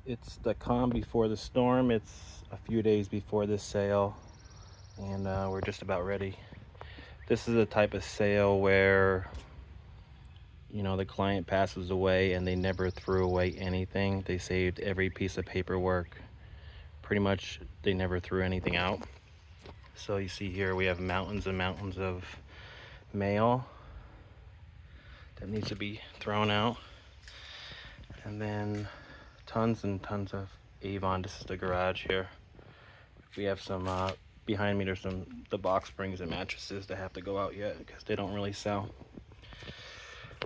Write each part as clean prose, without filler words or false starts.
It's the calm before the storm. It's a few days before this sale, and we're just about ready. This is a type of sale where, the client passes away and they never threw away anything. They saved every piece of paperwork. Pretty much, they never threw anything out. So you see here we have mountains and mountains of mail that needs to be thrown out, and then tons and tons of Avon. This is the garage here. We have some behind me. There's the box springs and mattresses that have to go out yet because they don't really sell.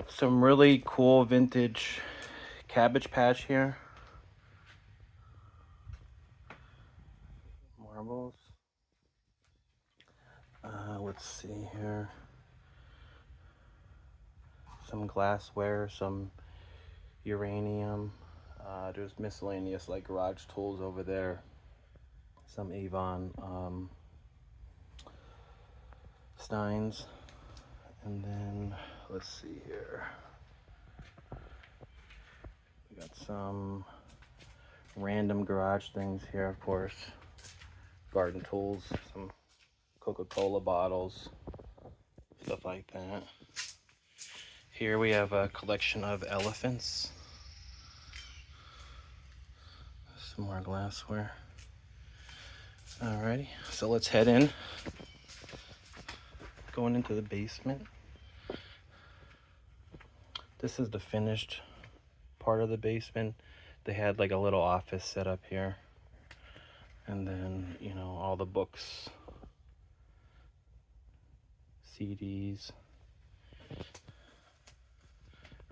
Some really cool vintage Cabbage Patch here. Marbles. Let's see here. Some glassware, some uranium. There's miscellaneous like garage tools over there. Some Avon Steins. And then let's see here. We got some random garage things here, of course. Garden tools, some Coca-Cola bottles, stuff like that. Here we have a collection of elephants. Some more glassware. Alrighty, so let's head in. Going into the basement. This is the finished part of the basement. They had like a little office set up here. And then, all the books, CDs.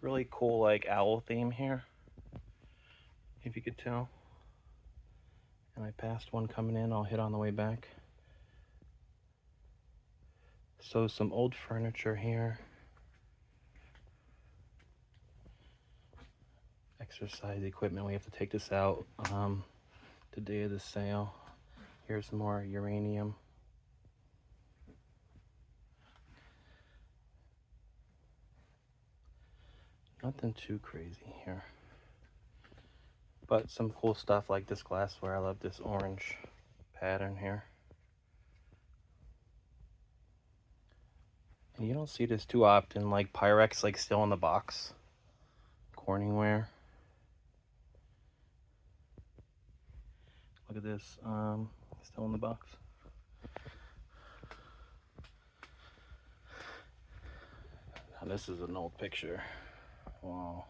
Really cool like owl theme here, if you could tell. And I passed one coming in, I'll hit on the way back. So some old furniture here. Exercise equipment. We have to take this out the day of the sale. Here's more uranium. Nothing too crazy here. But some cool stuff like this glassware. I love this orange pattern here. And you don't see this too often, like Pyrex like still in the box. Corningware. Look at this, still in the box. Now this is an old picture. Wow.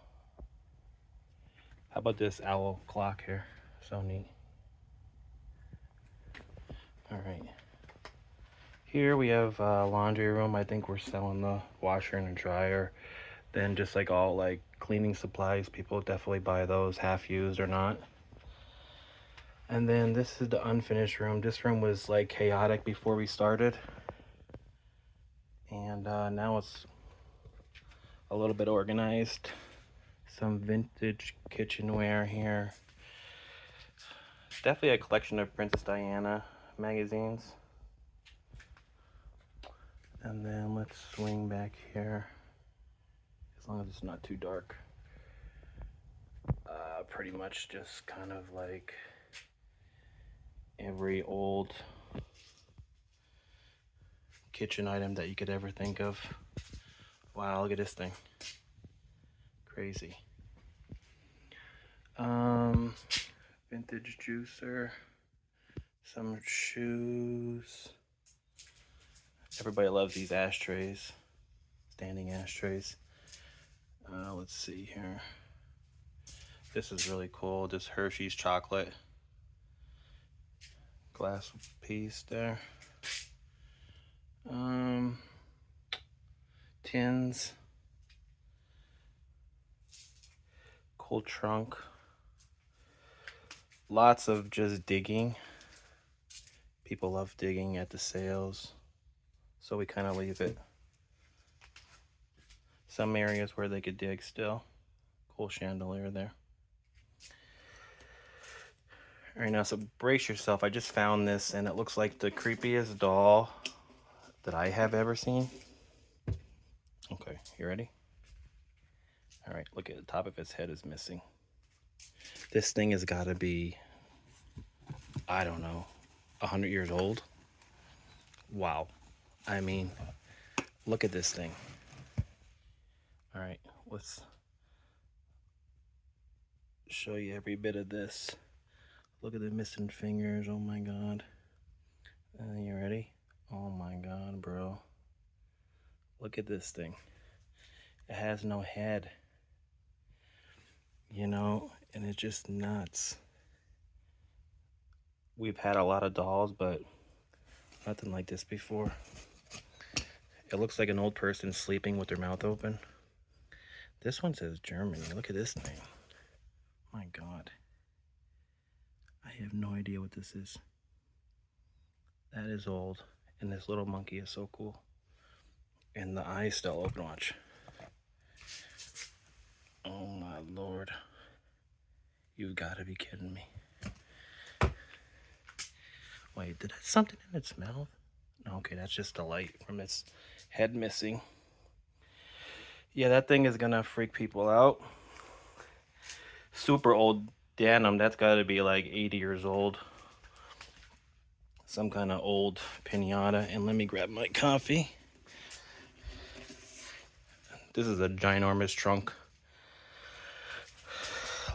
How about this owl clock here? So neat. All right. Here we have a laundry room. I think we're selling the washer and the dryer. Then just like all like cleaning supplies, people definitely buy those, half used or not. And then this is the unfinished room. This room was like chaotic before we started. And now it's a little bit organized. Some vintage kitchenware here. Definitely a collection of Princess Diana magazines. And then let's swing back here, as long as it's not too dark. Pretty much just kind of like every old kitchen item that you could ever think of. Wow, look at this thing. Crazy. Vintage juicer. Some shoes. Everybody loves these ashtrays. Standing ashtrays. Let's see here. This is really cool. This Hershey's chocolate glass piece there. Tins. Cool trunk. Lots of just digging. People love digging at the sales, so we kind of leave it. Some areas where they could dig still. Cool chandelier there. All right, now, so brace yourself. I just found this, and it looks like the creepiest doll that I have ever seen. Okay, you ready? All right, look at the top of its head is missing. This thing has got to be, I don't know, 100 years old. Wow. I mean, look at this thing. All right, let's show you every bit of this. Look at the missing fingers. Oh my God. You ready? Oh my God, bro. Look at this thing. It has no head, you know, and it's just nuts. We've had a lot of dolls, but nothing like this before. It looks like an old person sleeping with their mouth open. This one says Germany. Look at this thing. My God. I have no idea what this is. That is old. And this little monkey is so cool. And the eye's still open, watch. Oh my Lord. You've got to be kidding me. Wait, did it have something in its mouth? No, okay, that's just the light from its head missing. Yeah, that thing is gonna freak people out. Super old denim, that's gotta be like 80 years old. Some kind of old pinata. And let me grab my coffee. This is a ginormous trunk.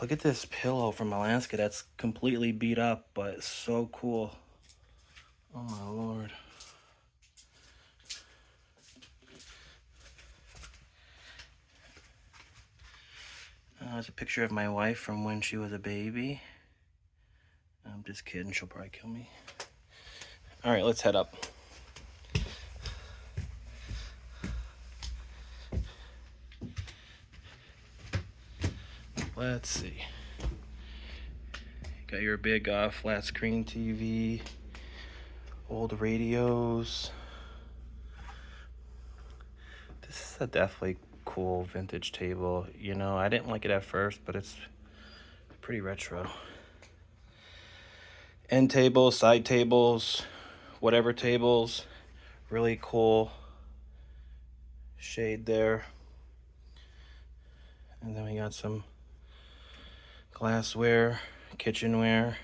Look at this pillow from Alaska that's completely beat up, but so cool. Oh my Lord. It's a picture of my wife from when she was a baby. I'm just kidding, she'll probably kill me. All right, let's head up. Let's see. Got your big flat screen TV, old radios. This is a definitely cool vintage table. You know, I didn't like it at first, but it's pretty retro. End tables, side tables, whatever tables. Really cool shade there. And then we got some glassware, kitchenware.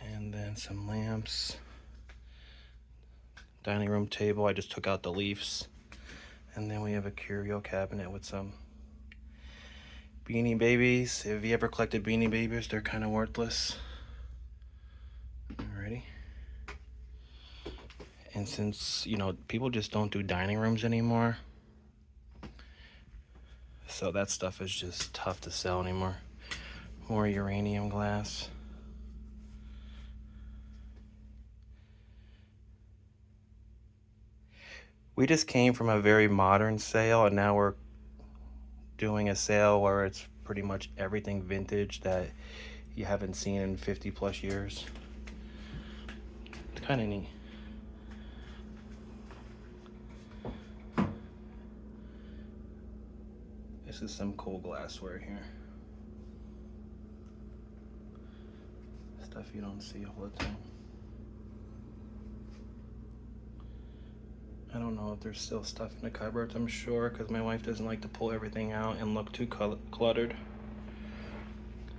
And then some lamps. Dining room table, I just took out the leaves. And then we have a curio cabinet with some Beanie Babies. If you ever collected Beanie Babies, they're kind of worthless. Alrighty. And since, you know, people just don't do dining rooms anymore, so that stuff is just tough to sell anymore. More uranium glass. We just came from a very modern sale, and now we're doing a sale where it's pretty much everything vintage that you haven't seen in 50 plus years. It's kind of neat. This is some cool glassware here. Stuff you don't see all the time. I don't know if there's still stuff in the cupboards, I'm sure, because my wife doesn't like to pull everything out and look too cluttered.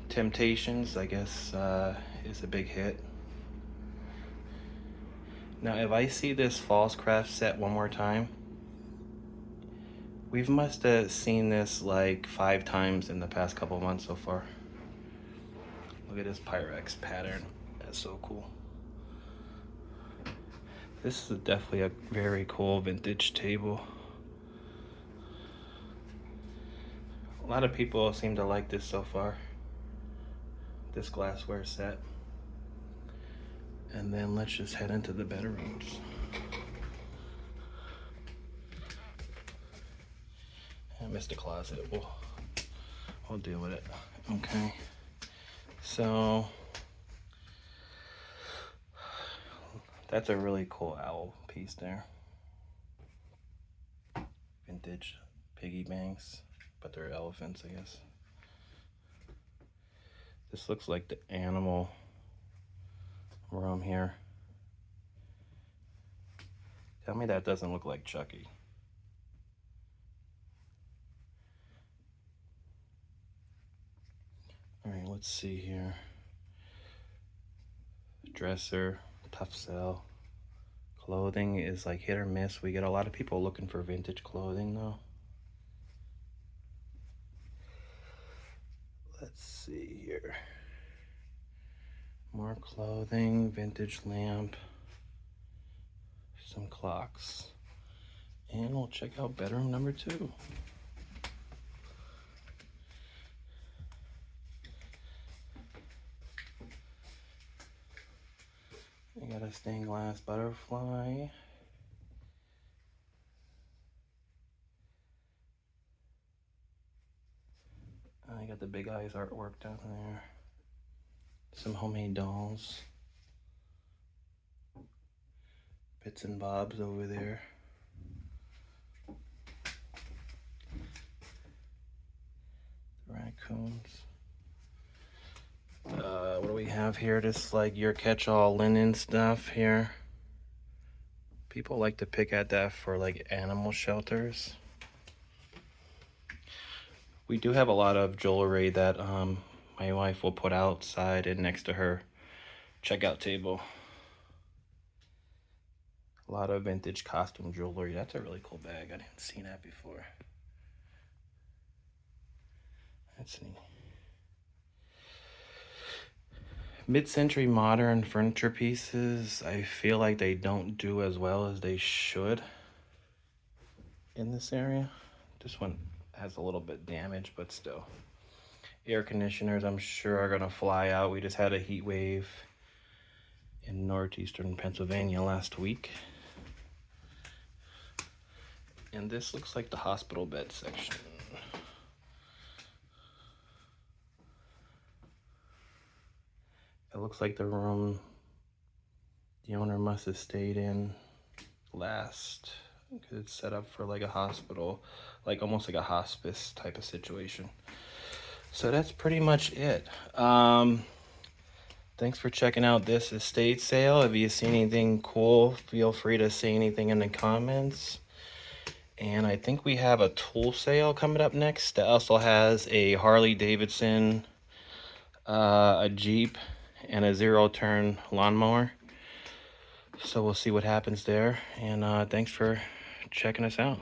Temptations, I guess, is a big hit. Now, if I see this False Craft set one more time, we must have seen this like 5 times in the past couple months so far. Look at this Pyrex pattern. That's so cool. This is definitely a very cool vintage table. A lot of people seem to like this so far. This glassware set. And then let's just head into the bedrooms. I missed the closet. We'll deal with it. Okay. So that's a really cool owl piece there. Vintage piggy banks, but they're elephants, I guess. This looks like the animal room here. Tell me that doesn't look like Chucky. let's see here. Dresser, tough sell. Clothing is like hit or miss. We get a lot of people looking for vintage clothing though. Let's see here. More clothing, vintage lamp, some clocks. And we'll check out bedroom number 2. I got a stained glass butterfly. I got the Big Eyes artwork down there. Some homemade dolls. Bits and bobs over there. The raccoons. What do we have here? Just like your catch-all linen stuff here. People like to pick at that for like animal shelters. We do have a lot of jewelry that my wife will put outside and next to her checkout table. A lot of vintage costume jewelry. That's a really cool bag. I didn't see that before. That's neat. Mid-century modern furniture pieces, I feel like they don't do as well as they should in this area. This one has a little bit damage, but still. Air conditioners, I'm sure, are gonna fly out. We just had a heat wave in northeastern Pennsylvania last week. And this looks like the hospital bed section. It looks like the room the owner must have stayed in last, because it's set up for like a hospital, like almost like a hospice type of situation. So that's pretty much it. Thanks for checking out this estate sale. If you see anything cool, feel free to say anything in the comments. And I think we have a tool sale coming up next that also has a Harley Davidson, a Jeep, and a zero-turn lawnmower. So we'll see what happens there. And thanks for checking us out.